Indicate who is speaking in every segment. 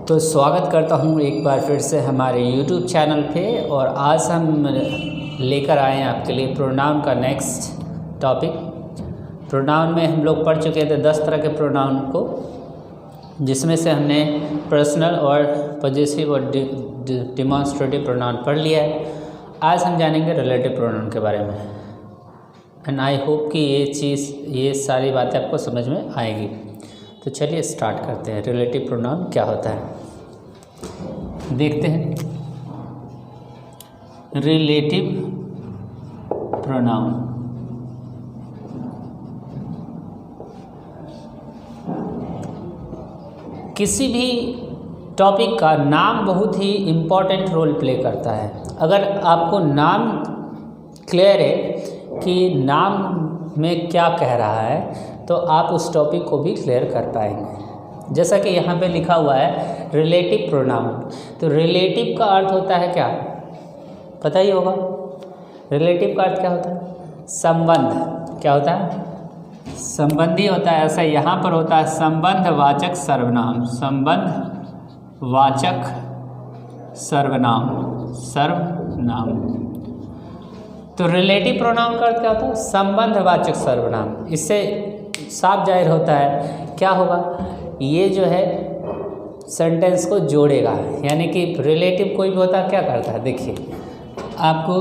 Speaker 1: तो स्वागत करता हूँ एक बार फिर से हमारे YouTube चैनल पे। और आज हम लेकर आए हैं आपके लिए प्रोनाउन का नेक्स्ट टॉपिक। प्रोनाउन में हम लोग पढ़ चुके थे 10 तरह के प्रोनाउन को, जिसमें से हमने पर्सनल और पॉजेसिव और डिमॉन्स्ट्रेटिव प्रोनाउन पढ़ लिया है। आज हम जानेंगे रिलेटिव प्रोनाउन के बारे में। एंड आई होप कि ये सारी बातें आपको समझ में आएगी। तो चलिए स्टार्ट करते हैं। रिलेटिव प्रोनाउन क्या होता है देखते हैं। रिलेटिव प्रोनाउन किसी भी टॉपिक का नाम बहुत ही इम्पोर्टेंट रोल प्ले करता है। अगर आपको नाम क्लियर है कि नाम में क्या कह रहा है तो आप उस टॉपिक को भी क्लियर कर पाएंगे। जैसा कि यहाँ पे लिखा हुआ है रिलेटिव प्रोनाउन। तो रिलेटिव का अर्थ होता है क्या, पता ही होगा। रिलेटिव का अर्थ क्या होता है? संबंध। क्या होता है? संबंधी होता है। ऐसा यहाँ पर होता है संबंधवाचक सर्वनाम। संबंधवाचक सर्वनाम। तो रिलेटिव प्रोनाउन का अर्थ क्या होता है? संबंधवाचक सर्वनाम। इससे साफ जाहिर होता है क्या होगा, ये जो है सेंटेंस को जोड़ेगा। यानी कि रिलेटिव कोई भी होता है क्या करता है, देखिए आपको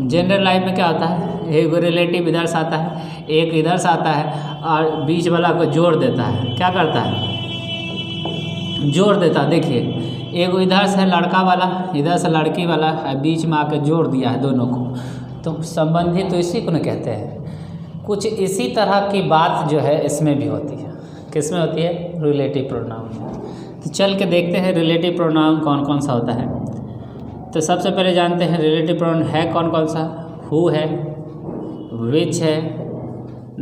Speaker 1: जनरल लाइफ में क्या होता है, एक रिलेटिव इधर से आता है, एक इधर से आता है और बीच वाला को जोड़ देता है। क्या करता है? जोड़ देता है। देखिए एक इधर से लड़का वाला, इधर से लड़की वाला, बीच में आकर जोड़ दिया है दोनों को। तो संबंधी तो इसी को न कहते हैं। कुछ इसी तरह की बात जो है इसमें भी होती है। किस में होती है? Relative pronoun. तो चल के देखते हैं रिलेटिव प्रोनाउन कौन कौन सा होता है। तो सबसे पहले जानते हैं रिलेटिव प्रोनाउन है कौन कौन सा। हु है, विच है,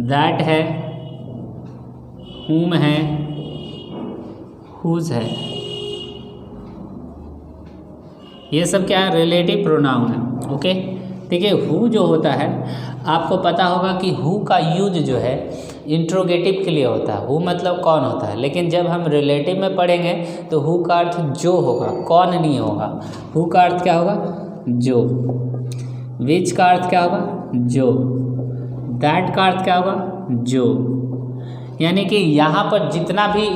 Speaker 1: दैट है, whom है, whose है। ये सब क्या है? रिलेटिव प्रोनाउन है। ओके, देखिए हु जो होता है, आपको पता होगा कि हु का यूज जो है इंट्रोगेटिव के लिए होता है। हु मतलब कौन होता है, लेकिन जब हम रिलेटिव में पढ़ेंगे तो हु का अर्थ जो होगा, कौन नहीं होगा। हु का अर्थ क्या होगा? जो। विच का अर्थ क्या होगा? जो। दैट का अर्थ क्या होगा? जो। यानी कि यहाँ पर जितना भी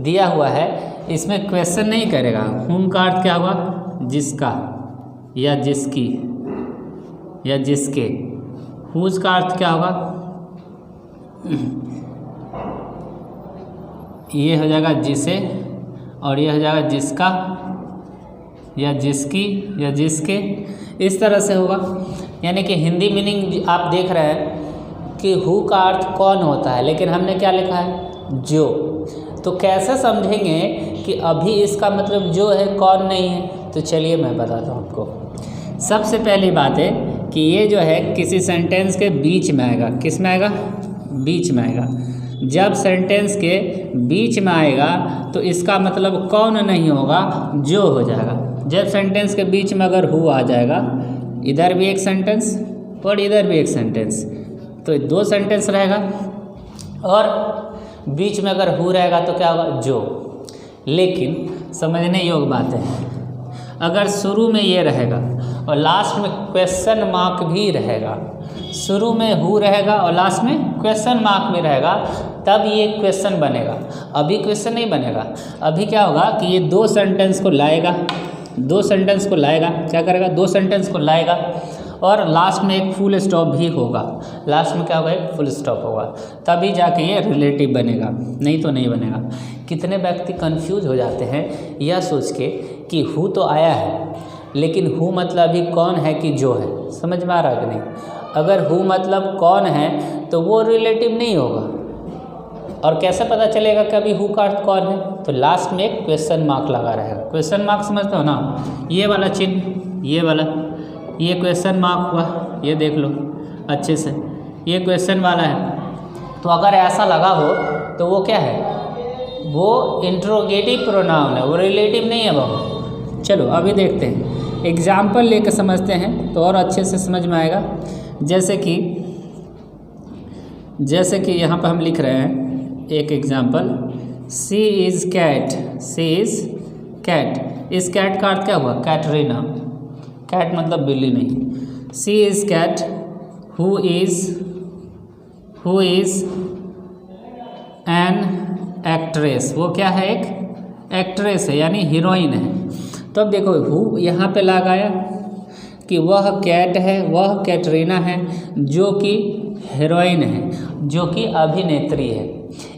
Speaker 1: दिया हुआ है इसमें क्वेश्चन नहीं करेगा। हुम का अर्थ क्या होगा? जिसका या जिसकी या जिसके। हुज का अर्थ क्या होगा? ये हो जाएगा जिसे, और ये हो जाएगा जिसका या जिसकी या जिसके। इस तरह से होगा। यानी कि हिंदी मीनिंग आप देख रहे हैं कि हु का अर्थ कौन होता है, लेकिन हमने क्या लिखा है? जो। तो कैसे समझेंगे कि अभी इसका मतलब जो है, कौन नहीं है? तो चलिए मैं बताता हूँ आपको। सबसे पहली बात है कि ये जो है किसी सेंटेंस के बीच में आएगा। किस में आएगा? बीच में आएगा। जब सेंटेंस के बीच में आएगा तो इसका मतलब कौन नहीं होगा, जो हो जाएगा। जब सेंटेंस के बीच में अगर हु आ जाएगा, इधर भी एक सेंटेंस और इधर भी एक सेंटेंस, तो 2 सेंटेंस रहेगा। और बीच में अगर हु रहेगा तो क्या होगा? जो। लेकिन समझने योग्य बात है, अगर शुरू में ये रहेगा और लास्ट में क्वेश्चन मार्क भी रहेगा, शुरू में हु रहेगा और लास्ट में क्वेश्चन मार्क भी रहेगा, तब ये क्वेश्चन बनेगा। अभी क्वेश्चन नहीं बनेगा। अभी क्या होगा कि ये 2 सेंटेंस को लाएगा, 2 सेंटेंस को लाएगा। क्या करेगा? 2 सेंटेंस को लाएगा और लास्ट में एक फुल स्टॉप भी होगा। लास्ट में क्या होगा? एक फुल स्टॉप होगा, तभी जाके ये रिलेटिव बनेगा, नहीं तो नहीं बनेगा। कितने व्यक्ति कंफ्यूज हो जाते हैं यह सोच के कि हु तो आया है, लेकिन हु मतलब अभी कौन है कि जो है। समझ में आ रहा है कि नहीं? अगर हु मतलब कौन है तो वो रिलेटिव नहीं होगा। और कैसे पता चलेगा कि अभी हु का अर्थ कौन है? तो लास्ट में एक क्वेश्चन मार्क लगा रहेगा। क्वेश्चन मार्क समझते हो ना? ये वाला चिन्ह, ये वाला, ये क्वेश्चन मार्क हुआ, ये देख लो अच्छे से, ये क्वेश्चन वाला है। तो अगर ऐसा लगा हो तो वो क्या है? वो इंट्रोगेटिव प्रोनाउन है, वो रिलेटिव नहीं है बाबू। चलो अभी देखते हैं, एग्जाम्पल लेकर समझते हैं तो और अच्छे से समझ में आएगा। जैसे कि यहाँ पर हम लिख रहे हैं एक example, C is cat, C is cat, इस कैट का अर्थ क्या हुआ? कैटरीना। कैट मतलब बिल्ली नहीं। C is cat who is an actress, वो क्या है? एक एक्ट्रेस है यानी हीरोइन है। तो अब देखो हु यहाँ पे लगाया कि वह कैट है, वह कैटरीना है जो कि हीरोइन है, जो कि अभिनेत्री है।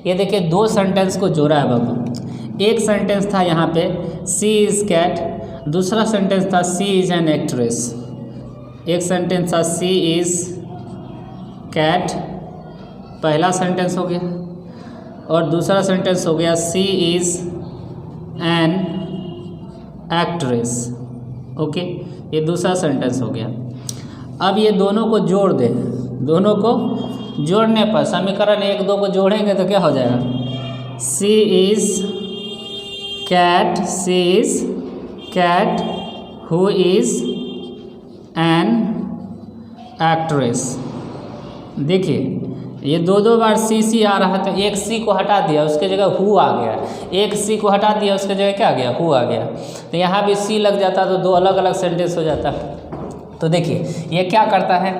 Speaker 1: ये देखिए दो सेंटेंस को जोड़ा है बाबू। एक सेंटेंस था यहाँ पे सी इज़ कैट, दूसरा सेंटेंस था सी इज़ एन एक्ट्रेस। एक सेंटेंस था सी इज़ कैट, पहला सेंटेंस हो गया, और दूसरा सेंटेंस हो गया सी इज़ एन एक्ट्रेस। ओके, ये दूसरा सेंटेंस हो गया। अब ये दोनों को जोड़ दें, दोनों को जोड़ने पर समीकरण 1 2 को जोड़ेंगे तो क्या हो जाएगा? C is cat who is an actress. देखिए ये दो बार सी आ रहा था, एक सी को हटा दिया उसके जगह हु आ गया, एक सी को हटा दिया उसके जगह क्या आ गया? हु आ गया। तो यहाँ भी सी लग जाता तो दो अलग अलग सेंटेंस हो जाता। तो देखिए ये क्या करता है,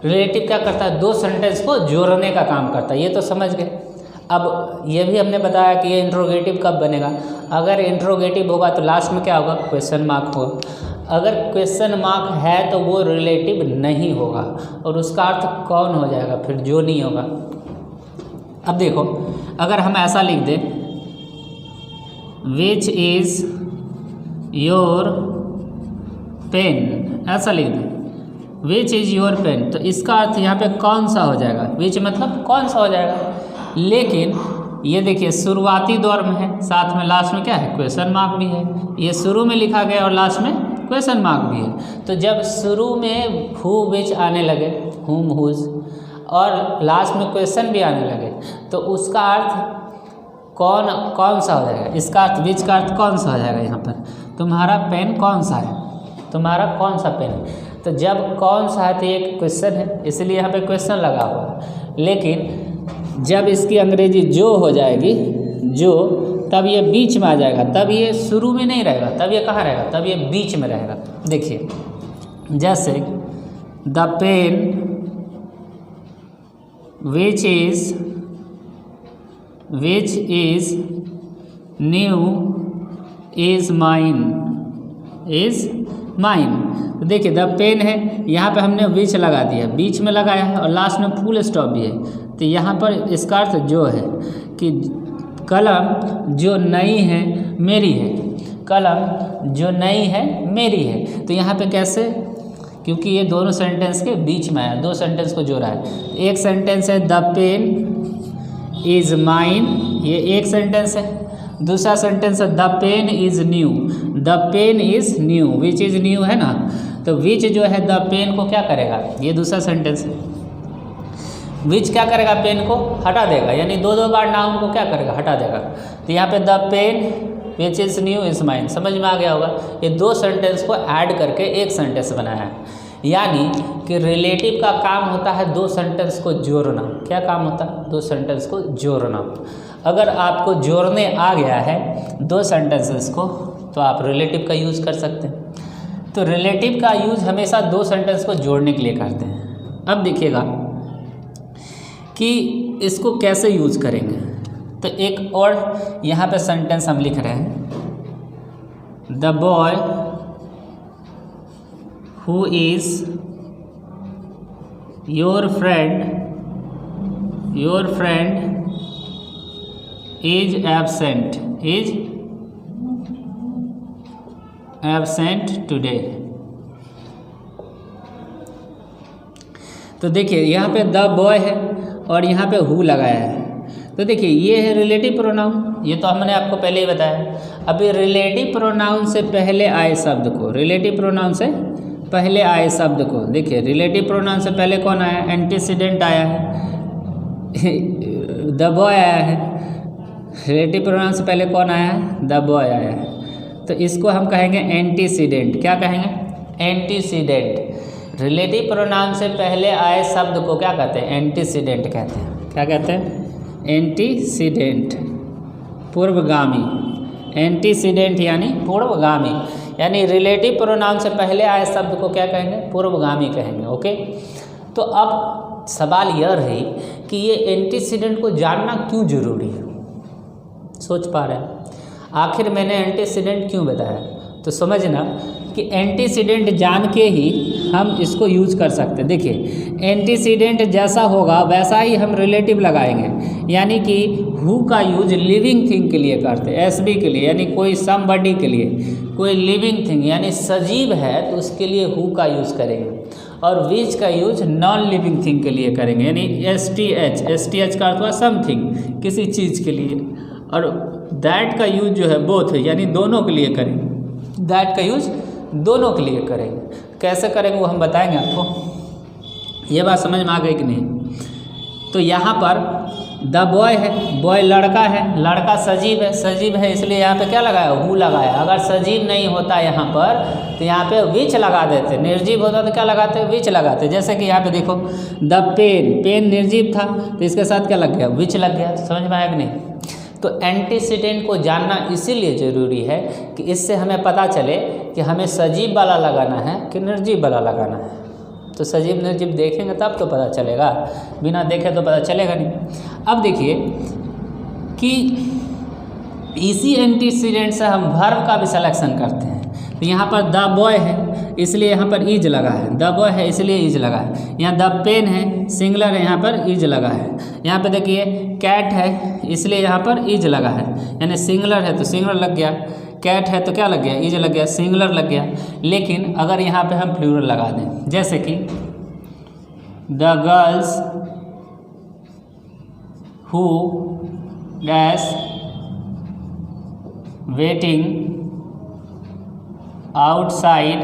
Speaker 1: रिलेटिव क्या करता है? दो सेंटेंस को जोड़ने का काम करता है। ये तो समझ गए। अब ये भी हमने बताया कि ये इंट्रोगेटिव कब बनेगा। अगर इंट्रोगेटिव होगा तो लास्ट में क्या होगा? क्वेश्चन मार्क होगा। अगर क्वेश्चन मार्क है तो वो रिलेटिव नहीं होगा और उसका अर्थ कौन हो जाएगा? फिर जो नहीं होगा। अब देखो अगर हम ऐसा लिख दें विच इज़ योर पेन, ऐसा लिख दें विच इज़ योर पेन, तो इसका अर्थ यहाँ पे कौन सा हो जाएगा? विच मतलब कौन सा हो जाएगा। लेकिन ये देखिए शुरुआती दौर में है, साथ में लास्ट में क्या है? क्वेश्चन मार्क भी है। ये शुरू में लिखा गया और लास्ट में क्वेश्चन मार्क भी है। तो जब शुरू में हु विच आने लगे, हुम हुज, और लास्ट में क्वेश्चन भी आने लगे तो उसका अर्थ कौन सा हो जाएगा? इसका अर्थ विच का अर्थ कौन सा हो जाएगा? यहाँ पर तुम्हारा पेन कौन सा है, तुम्हारा कौन सा पेन है। तो जब कौन सा है तो एक क्वेश्चन है, इसलिए यहाँ पे क्वेश्चन लगा हुआ है। लेकिन जब इसकी अंग्रेजी जो हो जाएगी, जो, तब ये बीच में आ जाएगा, तब ये शुरू में नहीं रहेगा, तब ये कहाँ रहेगा? तब ये बीच में रहेगा। देखिए जैसे the pen which is new is mine. तो देखिए द पेन है, यहाँ पे हमने विच लगा दिया, बीच में लगाया है और लास्ट में फुल स्टॉप भी है। तो यहाँ पर इसका अर्थ जो है कि कलम जो नई है मेरी है, कलम जो नई है मेरी है। तो यहाँ पे कैसे? क्योंकि ये दोनों सेंटेंस के बीच में आया, दो सेंटेंस को जोड़ा है। एक सेंटेंस है द पेन इज़ माइन, ये एक सेंटेंस है। दूसरा सेंटेंस है the pen is new, the pen is new, which is new है ना। तो विच जो है द पेन को क्या करेगा? ये दूसरा सेंटेंस है। विच क्या करेगा? पेन को हटा देगा, यानी दो बार नाउन को क्या करेगा? हटा देगा। तो यहाँ पे the pen which is new is mine, समझ में आ गया होगा। ये दो सेंटेंस को ऐड करके एक सेंटेंस बनाया है। यानी कि रिलेटिव का काम होता है दो सेंटेंस को जोड़ना। क्या काम होता है? दो सेंटेंस को जोड़ना। अगर आपको जोड़ने आ गया है दो सेंटेंसेस को तो आप रिलेटिव का यूज़ कर सकते हैं। तो रिलेटिव का यूज़ हमेशा दो सेंटेंस को जोड़ने के लिए करते हैं। अब देखिएगा कि इसको कैसे यूज़ करेंगे। तो एक और यहाँ पे सेंटेंस हम लिख रहे हैं the boy who is your friend is absent today. तो देखिए यहाँ पे द बॉय है और यहाँ पे हु लगाया है। तो देखिए ये है रिलेटिव प्रोनाउन, ये तो हमने आपको पहले ही बताया। अभी रिलेटिव प्रोनाउन से पहले आए शब्द को, रिलेटिव प्रोनाउन से पहले आए शब्द को देखिए, रिलेटिव प्रोनाउन से पहले कौन आया? एंटीसीडेंट आया है, द बॉय आया है। रिलेटिव प्रोनाउन से पहले कौन आया है? द बॉय आया है। तो इसको हम कहेंगे एंटीसीडेंट। क्या कहेंगे? एंटीसीडेंट। रिलेटिव प्रोनाउन से पहले आए शब्द को क्या कहते हैं? एंटीसीडेंट कहते हैं। क्या कहते हैं? एंटीसीडेंट, पूर्वगामी। एंटीसीडेंट यानी पूर्वगामी, यानी रिलेटिव प्रोनाउन से पहले आए शब्द को क्या कहेंगे, पूर्वगामी कहेंगे। ओके, तो अब सवाल यह रही कि ये एंटीसीडेंट को जानना क्यों जरूरी है। सोच पा रहे हैं आखिर मैंने एंटीसीडेंट क्यों बताया, तो समझना कि एंटीसीडेंट जान के ही हम इसको यूज कर सकते हैं। देखिए एंटीसीडेंट जैसा होगा वैसा ही हम रिलेटिव लगाएंगे, यानी कि हु का यूज लिविंग थिंग के लिए करते हैं, एसबी के लिए, यानी कोई समबडी के लिए, कोई लिविंग थिंग यानी सजीव है तो उसके लिए हु का यूज करेंगे, और विच का यूज नॉन लिविंग थिंग के लिए करेंगे, यानी एस टी एच का अर्थ हुआ समथिंग, किसी चीज़ के लिए, और दैट का यूज जो है बोथ है, यानी दोनों के लिए करेंगे, दैट का यूज दोनों के लिए करेंगे। कैसे करेंगे वो हम बताएंगे आपको। ये बात समझ में आ गई कि नहीं। तो यहाँ पर द बॉय है, बॉय लड़का है, लड़का सजीव है इसलिए यहाँ पे क्या लगाया, हु लगाया। अगर सजीव नहीं होता यहाँ पर तो यहाँ पे विच लगा देते, निर्जीव होता तो क्या लगाते, विच लगाते। जैसे कि यहाँ पे देखो द पेन निर्जीव था तो इसके साथ क्या लग गया, विच लग गया। समझ में आया कि नहीं। तो एंटीसीडेंट को जानना इसीलिए ज़रूरी है कि इससे हमें पता चले कि हमें सजीव वाला लगाना है कि निर्जीव वाला लगाना है। तो सजीव निर्जीव देखेंगे तब तो पता चलेगा, बिना देखे तो पता चलेगा नहीं। अब देखिए कि इसी एंटीसीडेंट से हम वर्ब का भी सिलेक्शन करते हैं। तो यहाँ पर द बॉय है इसलिए यहाँ पर इज लगा है, द बॉय है इसलिए इज लगा है। यहाँ द पेन है सिंगुलर है, यहाँ पर इज लगा है। यहाँ पे देखिए कैट है इसलिए यहाँ पर इज लगा है, यानी सिंगुलर है तो सिंगुलर लग गया, कैट है तो क्या लग गया, इज लग गया, सिंगुलर लग गया। लेकिन अगर यहाँ पे हम प्लूरल लगा दें, जैसे कि the girls who dash waiting outside